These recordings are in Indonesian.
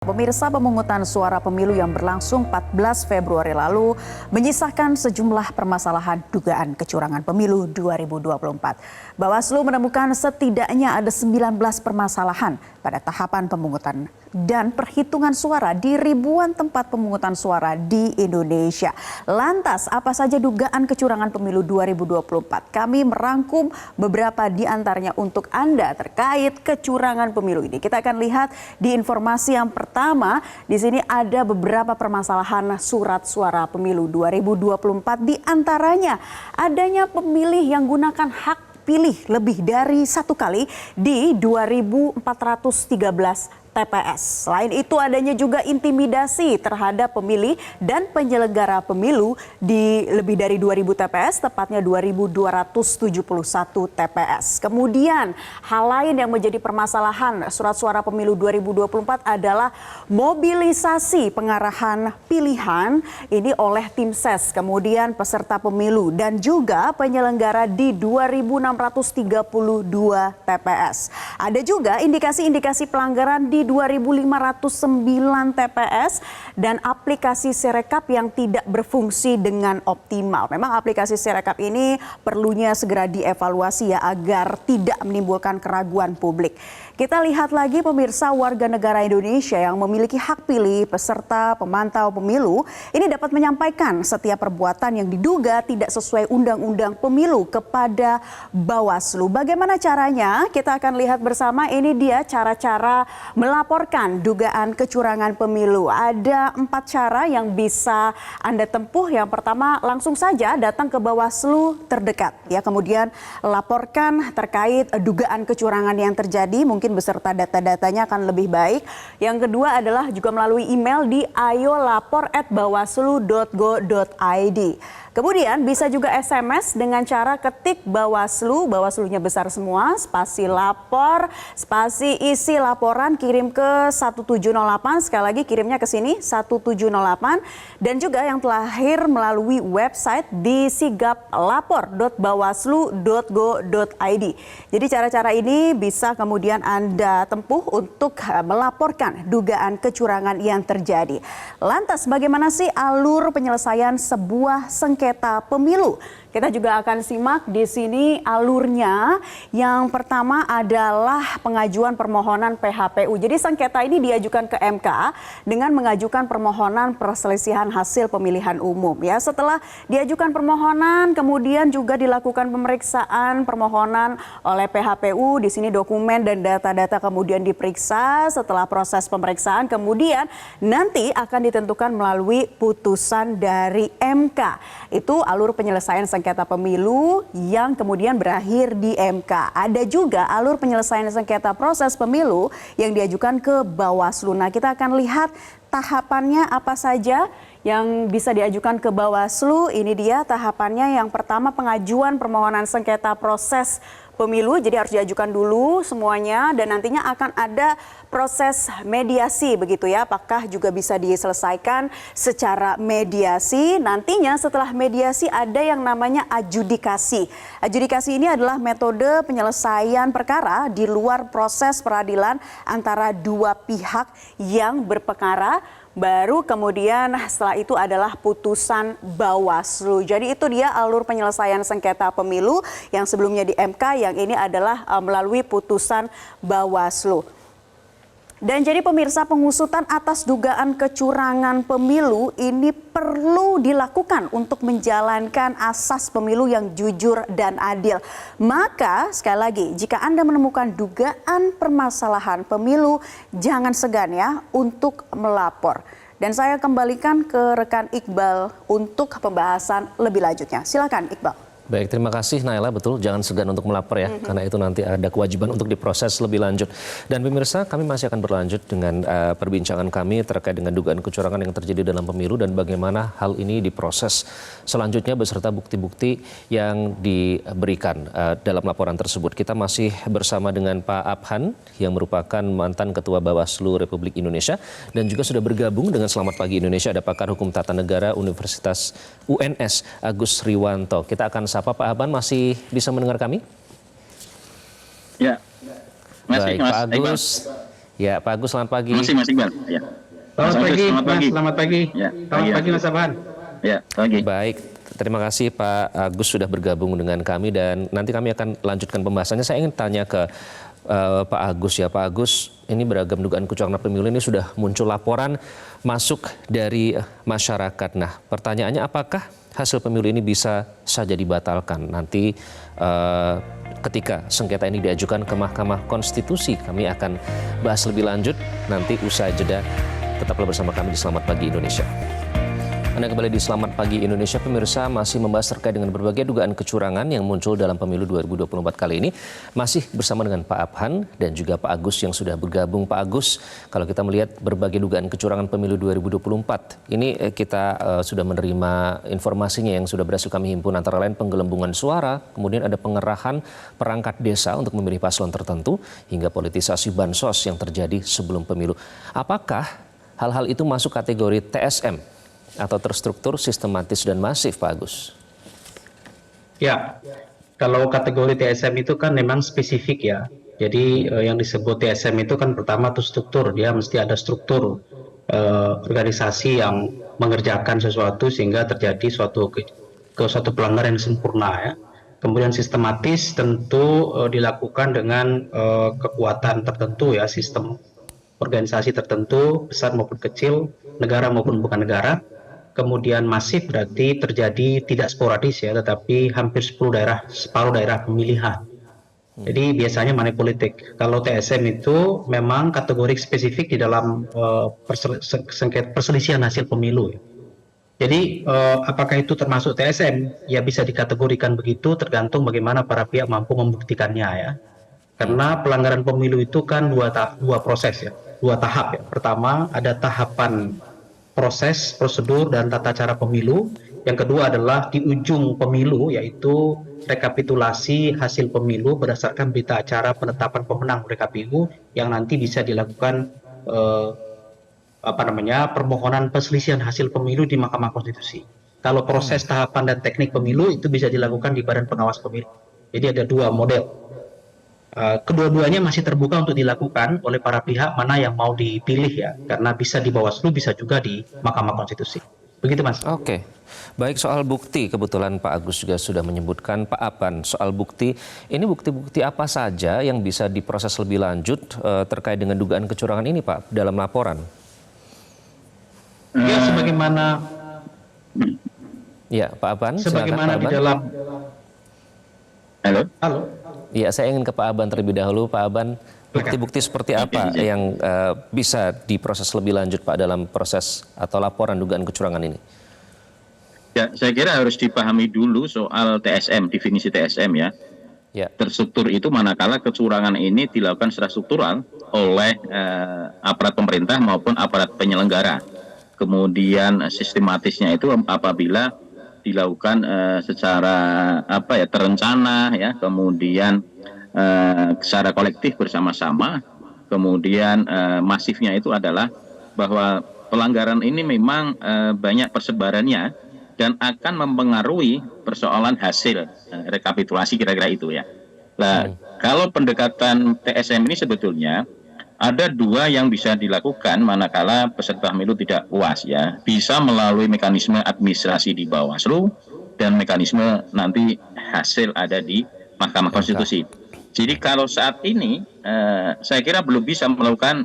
Pemirsa, pemungutan suara pemilu yang berlangsung 14 Februari lalu menyisakan sejumlah permasalahan dugaan kecurangan pemilu 2024. Bawaslu menemukan setidaknya ada 19 permasalahan pada tahapan pemungutan dan perhitungan suara di ribuan tempat pemungutan suara di Indonesia. Lantas, apa saja dugaan kecurangan pemilu 2024? Kami merangkum beberapa di antaranya untuk Anda terkait kecurangan pemilu ini. Kita akan lihat di informasi yang pertama, di sini ada beberapa permasalahan surat suara pemilu 2024, di antaranya adanya pemilih yang gunakan hak pilih lebih dari satu kali di 2.413 TPS. Selain itu adanya juga intimidasi terhadap pemilih dan penyelenggara pemilu di lebih dari 2.000 TPS, tepatnya 2.271 TPS. Kemudian hal lain yang menjadi permasalahan surat suara pemilu 2024 adalah mobilisasi pengarahan pilihan ini oleh tim ses, kemudian peserta pemilu dan juga penyelenggara di 2.632 TPS. Ada juga indikasi-indikasi pelanggaran di 2.509 TPS dan aplikasi Sirekap yang tidak berfungsi dengan optimal. Memang aplikasi Sirekap ini perlunya segera dievaluasi ya agar tidak menimbulkan keraguan publik. Kita lihat lagi pemirsa, warga negara Indonesia yang memiliki hak pilih peserta pemantau pemilu ini dapat menyampaikan setiap perbuatan yang diduga tidak sesuai undang-undang pemilu kepada Bawaslu. Bagaimana caranya? Kita akan lihat bersama, ini dia cara-cara melaporkan dugaan kecurangan pemilu. Ada 4 cara yang bisa Anda tempuh. Yang pertama, langsung saja datang ke Bawaslu terdekat. Ya, kemudian laporkan terkait dugaan kecurangan yang terjadi, mungkin beserta data-datanya akan lebih baik. Yang kedua adalah juga melalui email di ayolapor@bawaslu.go.id. Kemudian bisa juga SMS dengan cara ketik Bawaslu, Bawaslunya besar semua, spasi lapor, spasi isi laporan, kirim ke 1708, sekali lagi kirimnya ke sini 1708, dan juga yang terakhir melalui website di sigaplapor.bawaslu.go.id. Jadi cara-cara ini bisa kemudian Anda tempuh untuk melaporkan dugaan kecurangan yang terjadi. Lantas bagaimana sih alur penyelesaian sebuah sengketa pemilu? Kita juga akan simak di sini alurnya. Yang pertama adalah pengajuan permohonan PHPU. Jadi sengketa ini diajukan ke MK dengan mengajukan permohonan perselisihan hasil pemilihan umum. Ya, setelah diajukan permohonan, kemudian juga dilakukan pemeriksaan permohonan oleh PHPU. Di sini dokumen dan data-data kemudian diperiksa. Setelah proses pemeriksaan, kemudian nanti akan ditentukan melalui putusan dari MK. Itu alur penyelesaian sengketa pemilu yang kemudian berakhir di MK. Ada juga alur penyelesaian sengketa proses pemilu yang diajukan ke Bawaslu. Nah, kita akan lihat tahapannya apa saja yang bisa diajukan ke Bawaslu. Ini dia tahapannya. Yang pertama, pengajuan permohonan sengketa proses pemilu, jadi harus diajukan dulu semuanya dan nantinya akan ada proses mediasi begitu ya. Apakah juga bisa diselesaikan secara mediasi? Nantinya setelah mediasi ada yang namanya adjudikasi. Adjudikasi ini adalah metode penyelesaian perkara di luar proses peradilan antara dua pihak yang berperkara. Baru kemudian setelah itu adalah putusan Bawaslu. Jadi itu dia alur penyelesaian sengketa pemilu yang sebelumnya di MK, yang ini adalah melalui putusan Bawaslu. Dan jadi pemirsa, pengusutan atas dugaan kecurangan pemilu ini perlu dilakukan untuk menjalankan asas pemilu yang jujur dan adil. Maka sekali lagi, jika Anda menemukan dugaan permasalahan pemilu, jangan segan ya untuk melapor. Dan saya kembalikan ke rekan Iqbal untuk pembahasan lebih lanjutnya. Silakan Iqbal. Baik, terima kasih Naila. Betul, jangan segan untuk melapor ya, karena itu nanti ada kewajiban untuk diproses lebih lanjut. Dan pemirsa, kami masih akan berlanjut dengan perbincangan kami terkait dengan dugaan kecurangan yang terjadi dalam pemilu dan bagaimana hal ini diproses selanjutnya beserta bukti-bukti yang diberikan dalam laporan tersebut. Kita masih bersama dengan Pak Abhan yang merupakan mantan Ketua Bawaslu Republik Indonesia dan juga sudah bergabung dengan Selamat Pagi Indonesia ada pakar hukum tata negara Universitas UNS Agus Riwanto. Kita akan sapa Pak Abhan, masih bisa mendengar kami? Ya, masih, baik, Mas. Pak Agus. Ya, Pak Agus, selamat pagi. Mas Iqbal. Ya. Selamat pagi, Selamat Mas. pagi. Selamat pagi. Ya, Selamat iya. pagi, Mas Abhan. Ya, pagi. Baik, terima kasih Pak Agus sudah bergabung dengan kami dan nanti kami akan lanjutkan pembahasannya. Saya ingin tanya ke Pak Agus ya. Pak Agus, ini beragam dugaan kecurangan pemilu ini sudah muncul laporan masuk dari masyarakat. Nah, pertanyaannya apakah hasil pemilu ini bisa saja dibatalkan nanti ketika sengketa ini diajukan ke Mahkamah Konstitusi? Kami akan bahas lebih lanjut nanti usai jeda. Tetaplah bersama kami di Selamat Pagi Indonesia. Anda kembali di Selamat Pagi Indonesia, pemirsa, masih membahas terkait dengan berbagai dugaan kecurangan yang muncul dalam pemilu 2024 kali ini. Masih bersama dengan Pak Abhan dan juga Pak Agus yang sudah bergabung. Pak Agus, kalau kita melihat berbagai dugaan kecurangan pemilu 2024, ini kita sudah menerima informasinya yang sudah berhasil kami himpun, antara lain penggelembungan suara, kemudian ada pengerahan perangkat desa untuk memilih paslon tertentu, hingga politisasi bansos yang terjadi sebelum pemilu. Apakah hal-hal itu masuk kategori TSM? Atau terstruktur, sistematis, dan masif, Pak Agus? Ya, kalau kategori TSM itu kan memang spesifik ya. Jadi yang disebut TSM itu kan pertama itu struktur. Dia mesti ada struktur organisasi yang mengerjakan sesuatu sehingga terjadi suatu pelanggaran yang sempurna ya. Kemudian sistematis tentu dilakukan dengan kekuatan tertentu ya, sistem organisasi tertentu, besar maupun kecil, negara maupun bukan negara. Kemudian masif berarti terjadi tidak sporadis ya, tetapi hampir separuh daerah pemilihan. Jadi biasanya money politik. Kalau TSM itu memang kategori spesifik di dalam perselisihan hasil pemilu. Jadi apakah itu termasuk TSM? Ya bisa dikategorikan begitu, tergantung bagaimana para pihak mampu membuktikannya ya. Karena pelanggaran pemilu itu kan dua proses ya, dua tahap ya. Pertama ada tahapan proses, prosedur, dan tata cara pemilu. Yang kedua adalah di ujung pemilu, yaitu rekapitulasi hasil pemilu berdasarkan berita acara penetapan pemenang oleh KPU yang nanti bisa dilakukan permohonan perselisihan hasil pemilu di Mahkamah Konstitusi. Kalau proses tahapan dan teknik pemilu itu bisa dilakukan di Badan Pengawas Pemilu. Jadi ada dua model. Kedua-duanya masih terbuka untuk dilakukan oleh para pihak mana yang mau dipilih ya, karena bisa di Bawaslu, bisa juga di Mahkamah Konstitusi. Begitu Mas. Oke, baik, soal bukti kebetulan Pak Agus juga sudah menyebutkan, Pak Abhan, soal bukti, ini bukti-bukti apa saja yang bisa diproses lebih lanjut terkait dengan dugaan kecurangan ini Pak dalam laporan? Ya sebagaimana Ya, Pak Abhan, sebagaimana silakan, Pak di Abhan. dalam Halo. Ya, saya ingin ke Pak Abhan terlebih dahulu. Pak Abhan, bukti-bukti seperti apa yang bisa diproses lebih lanjut Pak dalam proses atau laporan dugaan kecurangan ini? Ya, saya kira harus dipahami dulu soal TSM, definisi TSM ya. Ya. Terstruktur itu manakala kecurangan ini dilakukan secara struktural oleh aparat pemerintah maupun aparat penyelenggara. Kemudian sistematisnya itu apabila dilakukan secara terencana ya, kemudian secara kolektif bersama-sama. Kemudian masifnya itu adalah bahwa pelanggaran ini memang banyak persebarannya dan akan mempengaruhi persoalan hasil rekapitulasi, kira-kira itu ya. Nah, kalau pendekatan TSM ini sebetulnya ada dua yang bisa dilakukan manakala peserta pemilu tidak puas ya. Bisa melalui mekanisme administrasi di Bawaslu dan mekanisme nanti hasil ada di Mahkamah Konstitusi. Jadi kalau saat ini saya kira belum bisa melakukan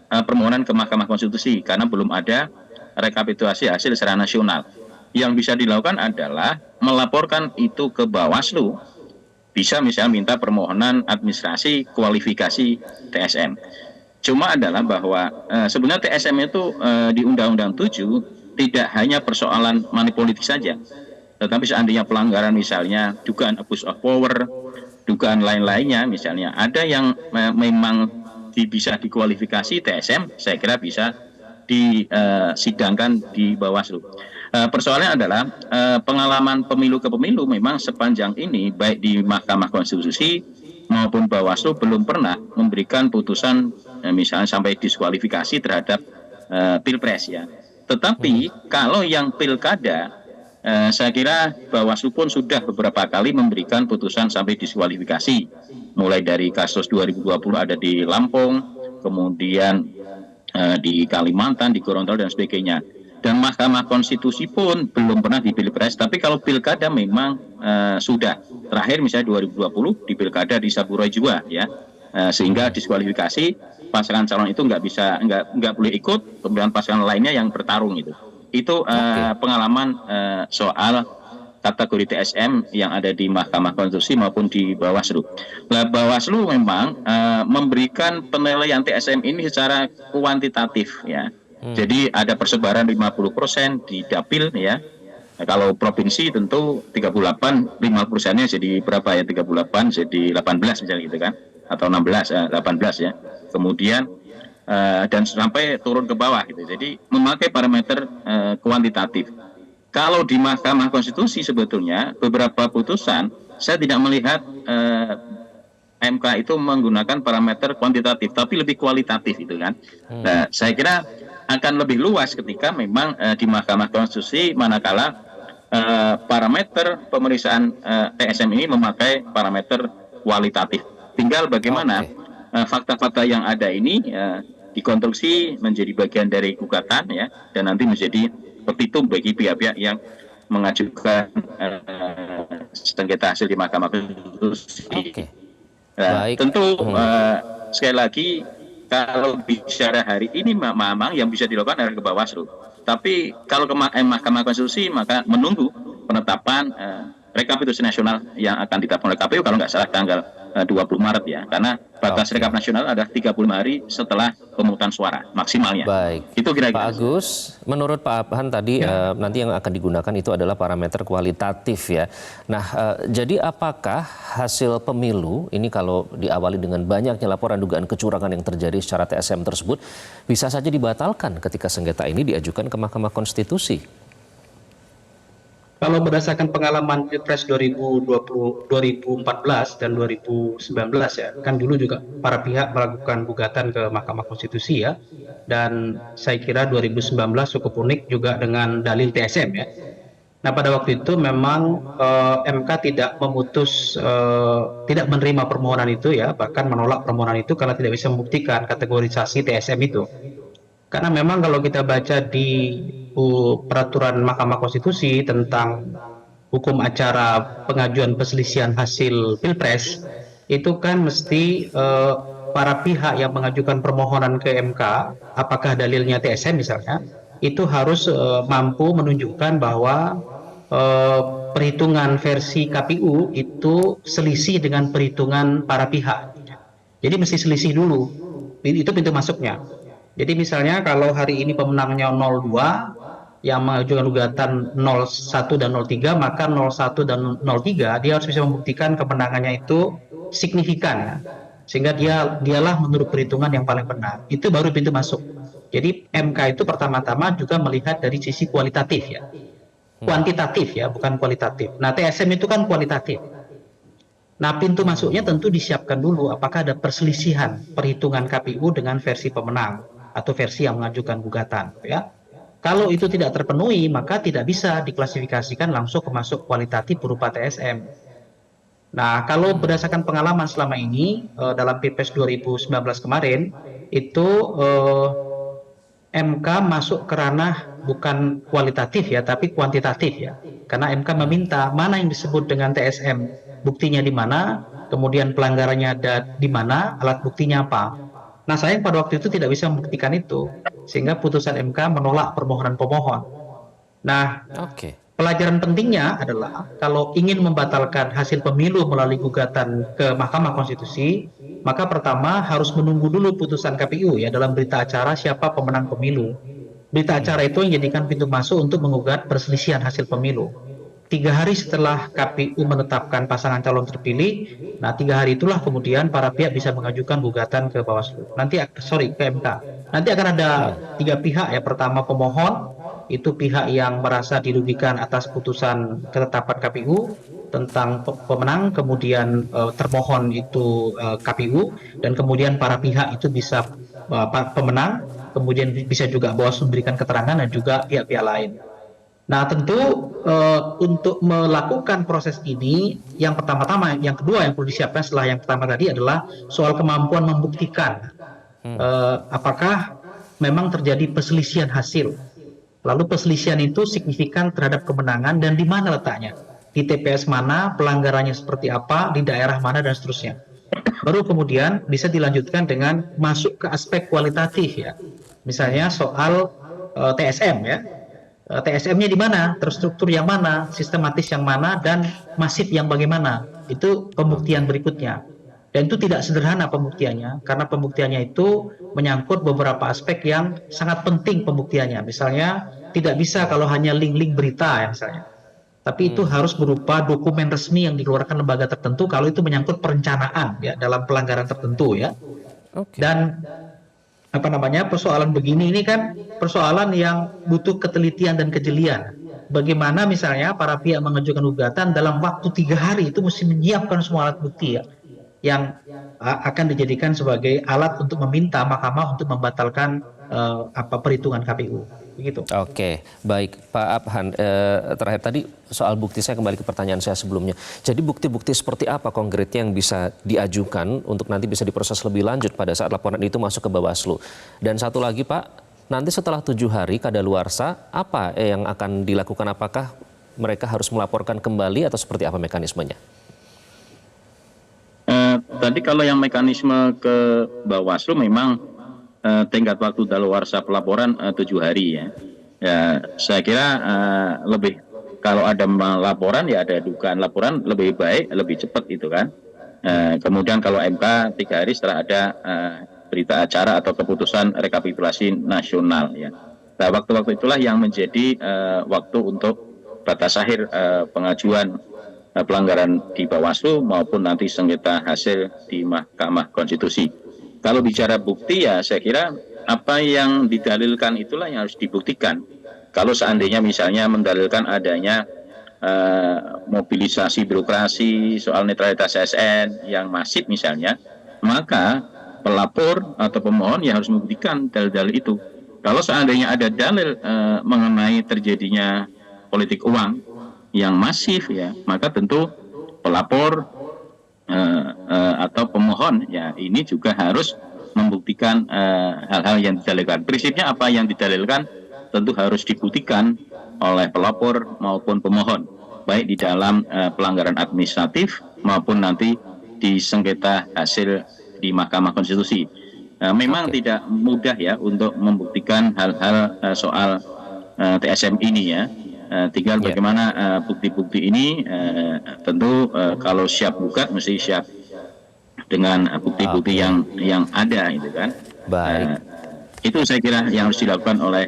permohonan ke Mahkamah Konstitusi karena belum ada rekapitulasi hasil secara nasional. Yang bisa dilakukan adalah melaporkan itu ke Bawaslu. Bisa misalnya minta permohonan administrasi kualifikasi TSM. Cuma adalah bahwa sebenarnya TSM itu di Undang-Undang 7 tidak hanya persoalan money politik saja, tetapi seandainya pelanggaran misalnya dugaan abuse of power, dugaan lain-lainnya misalnya ada yang memang bisa dikualifikasi TSM, saya kira bisa disidangkan di Bawaslu. Persoalannya adalah pengalaman pemilu ke pemilu memang sepanjang ini baik di Mahkamah Konstitusi maupun Bawaslu belum pernah memberikan putusan misalnya sampai diskualifikasi terhadap Pilpres ya. Tetapi kalau yang pilkada saya kira Bawaslu pun sudah beberapa kali memberikan putusan sampai diskualifikasi. Mulai dari kasus 2020 ada di Lampung, kemudian di Kalimantan, di Gorontalo dan sebagainya. Dan Mahkamah Konstitusi pun belum pernah di Pilpres, tapi kalau pilkada memang sudah. Terakhir misalnya 2020 di pilkada di Saburai Jua ya, sehingga diskualifikasi pasangan calon itu nggak boleh ikut, kemudian pasangan lainnya yang bertarung itu. Itu pengalaman soal kategori TSM yang ada di Mahkamah Konstitusi maupun di Bawaslu. Nah, Bawaslu memang memberikan penilaian TSM ini secara kuantitatif ya. Jadi ada persebaran 50% di dapil ya. Nah, kalau provinsi tentu 38, 50%-nya jadi berapa ya? 38 jadi 18 misalnya gitu kan. Atau 18 ya. Kemudian dan sampai turun ke bawah gitu. Jadi memakai parameter kuantitatif. Kalau di Mahkamah Konstitusi sebetulnya beberapa putusan saya tidak melihat MK itu menggunakan parameter kuantitatif, tapi lebih kualitatif itu kan. Nah, saya kira akan lebih luas ketika memang di Mahkamah Konstitusi manakala parameter pemeriksaan TSM ini memakai parameter kualitatif. Tinggal bagaimana fakta-fakta yang ada ini dikonstruksi menjadi bagian dari gugatan ya, dan nanti menjadi petitum bagi pihak-pihak yang mengajukan sengketa hasil di Mahkamah Konstitusi. Nah, tentu sekali lagi kalau bicara hari ini memang yang bisa dilakukan adalah ke Bawaslu. Tapi kalau ke Mahkamah Konstitusi maka menunggu penetapan rekapitulasi nasional yang akan ditetapkan oleh KPU kalau nggak salah tanggal 20 Maret ya. Karena batas rekap nasional adalah 35 hari setelah pemungutan suara maksimalnya. Baik. Itu kira-kira. Pak Agus, menurut Pak Abhan tadi nanti yang akan digunakan itu adalah parameter kualitatif ya. Nah, jadi apakah hasil pemilu ini kalau diawali dengan banyaknya laporan dugaan kecurangan yang terjadi secara TSM tersebut bisa saja dibatalkan ketika sengketa ini diajukan ke Mahkamah Konstitusi? Kalau berdasarkan pengalaman Pilpres 2014 dan 2019 ya, kan dulu juga para pihak melakukan gugatan ke Mahkamah Konstitusi ya, dan saya kira 2019 cukup unik juga dengan dalil TSM ya. Nah, pada waktu itu memang MK tidak tidak menerima permohonan itu ya, bahkan menolak permohonan itu karena tidak bisa membuktikan kategorisasi TSM itu. Karena memang kalau kita baca di peraturan Mahkamah Konstitusi tentang hukum acara pengajuan perselisihan hasil Pilpres, itu kan mesti para pihak yang mengajukan permohonan ke MK, apakah dalilnya TSM misalnya, itu harus mampu menunjukkan bahwa perhitungan versi KPU itu selisih dengan perhitungan para pihak. Jadi mesti selisih dulu, itu pintu masuknya. Jadi misalnya kalau hari ini pemenangnya 02, yang mengajukan gugatan 01 dan 03, maka 01 dan 03 dia harus bisa membuktikan kemenangannya itu signifikan ya. Sehingga dialah menurut perhitungan yang paling benar. Itu baru pintu masuk. Jadi MK itu pertama-tama juga melihat dari sisi kualitatif ya. Kuantitatif ya, bukan kualitatif. Nah, TSM itu kan kualitatif. Nah, pintu masuknya tentu disiapkan dulu apakah ada perselisihan perhitungan KPU dengan versi pemenang atau versi yang mengajukan gugatan ya. Kalau itu tidak terpenuhi, maka tidak bisa diklasifikasikan langsung masuk kualitatif berupa TSM. Nah, kalau berdasarkan pengalaman selama ini dalam Pilpres 2019 kemarin, itu MK masuk ke ranah bukan kualitatif ya, tapi kuantitatif ya. Karena MK meminta mana yang disebut dengan TSM, buktinya di mana, kemudian pelanggarannya ada di mana, alat buktinya apa. Nah, sayang pada waktu itu tidak bisa membuktikan itu, sehingga putusan MK menolak permohonan pemohon. Nah, pelajaran pentingnya adalah kalau ingin membatalkan hasil pemilu melalui gugatan ke Mahkamah Konstitusi, maka pertama harus menunggu dulu putusan KPU ya dalam berita acara siapa pemenang pemilu. Berita acara itu yang jadikan pintu masuk untuk menggugat perselisihan hasil pemilu. 3 hari setelah KPU menetapkan pasangan calon terpilih, nah 3 hari itulah kemudian para pihak bisa mengajukan gugatan ke Bawaslu. Ke MK. Nanti akan ada 3 pihak ya. Pertama pemohon, itu pihak yang merasa dirugikan atas putusan ketetapan KPU tentang pemenang, kemudian termohon itu KPU, dan kemudian para pihak itu bisa pemenang, kemudian bisa juga Bawaslu memberikan keterangan dan juga pihak-pihak lain. Nah, tentu untuk melakukan proses ini, yang pertama-tama, yang kedua yang perlu disiapkan setelah yang pertama tadi adalah soal kemampuan membuktikan apakah memang terjadi perselisihan hasil. Lalu perselisihan itu signifikan terhadap kemenangan dan di mana letaknya? Di TPS mana, pelanggarannya seperti apa, di daerah mana, dan seterusnya. Baru kemudian bisa dilanjutkan dengan masuk ke aspek kualitatif ya. Misalnya soal TSM ya. TSM-nya di mana, terstruktur yang mana, sistematis yang mana, dan masif yang bagaimana. Itu pembuktian berikutnya. Dan itu tidak sederhana pembuktiannya, karena pembuktiannya itu menyangkut beberapa aspek yang sangat penting pembuktiannya. Misalnya, tidak bisa kalau hanya link-link berita ya misalnya. Tapi itu harus berupa dokumen resmi yang dikeluarkan lembaga tertentu kalau itu menyangkut perencanaan ya dalam pelanggaran tertentu ya. Dan persoalan begini ini kan persoalan yang butuh ketelitian dan kejelian. Bagaimana misalnya para pihak mengajukan gugatan dalam waktu 3 hari itu mesti menyiapkan semua alat bukti ya, yang akan dijadikan sebagai alat untuk meminta mahkamah untuk membatalkan perhitungan KPU. Begitu. Oke, baik Pak Abhan. Terakhir tadi soal bukti, saya kembali ke pertanyaan saya sebelumnya. Jadi bukti-bukti seperti apa konkretnya yang bisa diajukan untuk nanti bisa diproses lebih lanjut pada saat laporan itu masuk ke Bawaslu? Dan satu lagi Pak, nanti setelah 7 hari kadaluarsa, apa yang akan dilakukan? Apakah mereka harus melaporkan kembali atau seperti apa mekanismenya? Tadi kalau yang mekanisme ke Bawaslu memang tingkat waktu daluarsa pelaporan 7 hari ya. Ya, saya kira lebih kalau ada laporan ya ada dugaan laporan lebih baik, lebih cepat itu kan. Kemudian kalau MK 3 hari setelah ada berita acara atau keputusan rekapitulasi nasional ya. Nah, waktu-waktu itulah yang menjadi waktu untuk batas akhir pengajuan pelanggaran di Bawaslu maupun nanti sengketa hasil di Mahkamah Konstitusi. Kalau bicara bukti ya saya kira apa yang didalilkan itulah yang harus dibuktikan. Kalau seandainya misalnya mendalilkan adanya mobilisasi birokrasi soal netralitas ASN yang masif misalnya, maka pelapor atau pemohon ya harus membuktikan dalil-dalil itu. Kalau seandainya ada dalil mengenai terjadinya politik uang yang masif ya, maka tentu pelapor atau pemohon ya ini juga harus membuktikan hal-hal yang didalilkan. Prinsipnya apa yang didalilkan tentu harus dibuktikan oleh pelapor maupun pemohon, baik di dalam pelanggaran administratif maupun nanti di sengketa hasil di Mahkamah Konstitusi. Memang tidak mudah ya untuk membuktikan hal-hal soal TSM ini ya. Tinggal bagaimana bukti-bukti ini tentu kalau siap buka mesti siap dengan bukti-bukti yang ada itu kan. Baik. Itu saya kira yang harus dilakukan oleh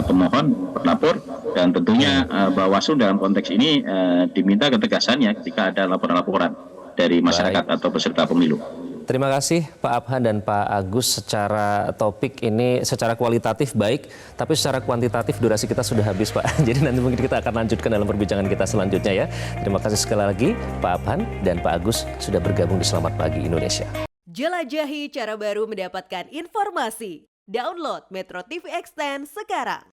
pemohon, pelapor, dan tentunya Bawaslu dalam konteks ini diminta ketegasannya ketika ada laporan-laporan dari masyarakat atau peserta pemilu. Terima kasih Pak Abhan dan Pak Agus. Secara topik ini secara kualitatif baik, tapi secara kuantitatif durasi kita sudah habis Pak. Jadi nanti mungkin kita akan lanjutkan dalam perbincangan kita selanjutnya ya. Terima kasih sekali lagi Pak Abhan dan Pak Agus sudah bergabung di Selamat Pagi Indonesia. Jelajahi cara baru mendapatkan informasi. Download Metro TV Extend sekarang.